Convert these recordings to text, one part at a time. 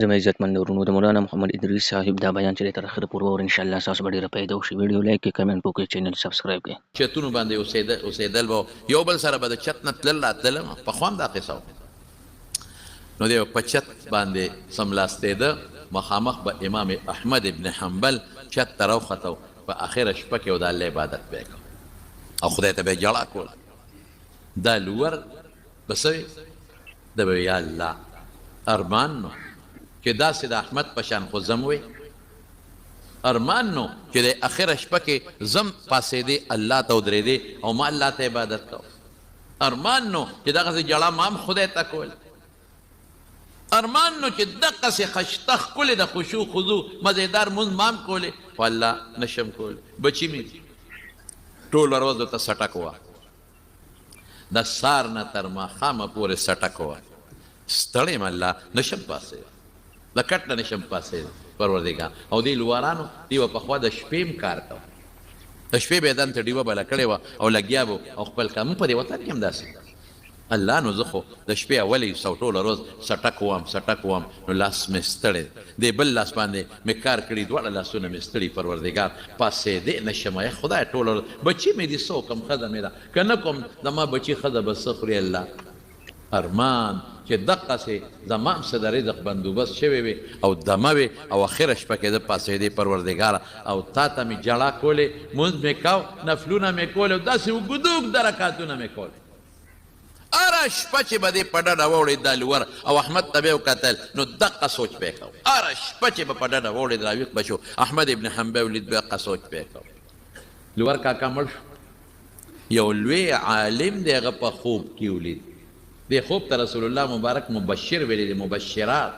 زما عزتمن ورونو د مولانا محمد ادریس صاحب دا بیان چې تر اخره پورې ور ان شاء الله تاسو به ډیره پیدا وشي. ویډیو لایک کړئ، کمنټ وکړئ، چینل سبسکرایب کړئ. چتونو باندې اوسېدل به یو بل سره به د چت نه تلل راتلل پخوا هم دا قصه وه. نو دی په چت باندې څملاستېده، مخامخ به امام احمد ابن حنبل چت ته راوخته، په اخره شپه کې د الله عبادت به یې کوه او خدای ته به یې ژړا کوله. دا لور به څه وي؟ ده به یا الله ارمان نو چې داسې د احمد په شان خو زم وی، ارمان نو چې د اخره شپه کې زم پاسېدې الله ته ودرېدې او ما الله ته عبادت کو، ارمان نو چې دغسې ژړا ما هم خدای ته کول، ارمان نو چې دقسې خشته ښکلې د خشوع خضوع مزېدار مونځ ما هم کولې، خو الله نشم کولی. بچي مې ټوله ورځ ورته سټک وه، د سار نه تر ماښامه پورې سټک وه، ستړی یم الله نشم پاسېدی، د کټ نه نشم پاسېدی پروردګار. او دې لوارانو دې به پخوا د شپې هم کار کوه، د شپې به یې دن ته ډیوه بله کړې وه او لګیا به او خپل کار. مونږ په دې وطن کې هم داسې الله نو زه خو د شپې اولی سو ټوله ورځ سټک وم نو لاس مې ستړی دی، بل لاس باندې مې کار کړي، دواړه لاسونه مې ستړي پروردګار، پاسېدې نشم. ای خدای ټوله ورځ بچي مې دي څه وکړم، ښځه مې ده که نه کوم زما بچي ښځه به څه خوري الله. ارمان چې دقسې زما هم څه د رزق بندوبست شوی وي او دمه وي او اخره شپه کې زه پاسېدې پروردګاره او تا ته مې ژړا کولې، مونځ مې کو، نفلونه مې کولې او داسې اوږد اوږد رکعتونه مې کولې. هره شپه چې به دې په ډډه واوړېد دا لور او احمد ته به یې وکتل نو دقه سوچ به یې کو، هره شپه چې به په ډډه واوړېد راویښ به شو احمد ابن حنبل ولید به دقه سوچ به یې کو. لور کاکا مړ شو، یو لوی عالم دی هغه په خوب کې ولید، دې خوب ته رسول الله مبارک مبشر ویلی دی، مبشرات.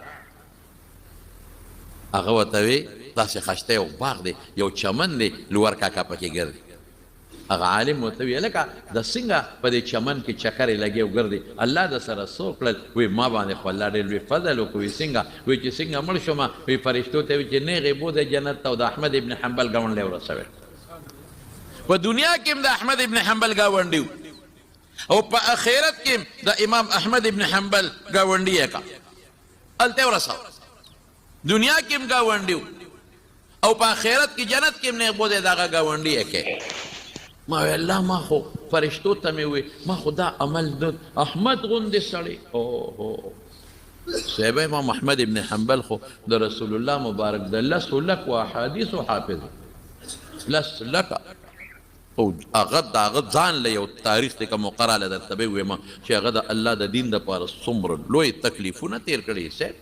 هغه ورته وی داسې خشته یو باغ دی، یو چمن دی، لور کاکا پکې ګرځي. هغه عالم ورته وی هلکه د څنګه په دې چمن کې چکرې لګې او ګرځي، الله د سره څه وکړل؟ وی ما باندې خو الله ډېر لوی فضل وکړو. وی څنګه؟ وی چې څنګه مړ شومه، وی فرشتو ته وی چې نیغې بوځئ جنت ته او د احمد ابن حنبل ګاونډی ورسوئ. په دنیا کې هم د احمد ابن حنبل ګاونډي و او په آخرت کې د امام احمد ابن حنبل ګاونډي یې کا هلته ورسو، دنیا کې هم ګاونډي او په آخرت کې جنت کې هم نیغ بوځئ د هغه ګاونډي یې کې. ما وی الله ما خو فرشتو ته مې وی ما خو دا عمل د احمد غوندې سړی صاحب امام احمد ابن حنبل خو د رسول الله مبارک د لسو لکو احادیثو حافظ، لس لکه او هغه د هغه ځان له یو تاریخ دی که مقرره له درته به ووایم چې هغه د الله د دین دپاره څومره لوی تکلیفونه تیر کړي صاحب.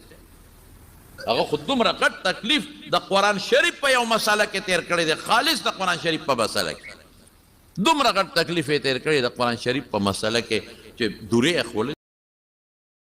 هغه خو دومره غټ تکلیف د قرآن شریف په یو مسله کې تیر کړی دی، خالص د قرآن شریف په مسله کې دومره غټ تکلیف یې تیر کړی د قرآن شریف په مسله کې چې دورې یې خولې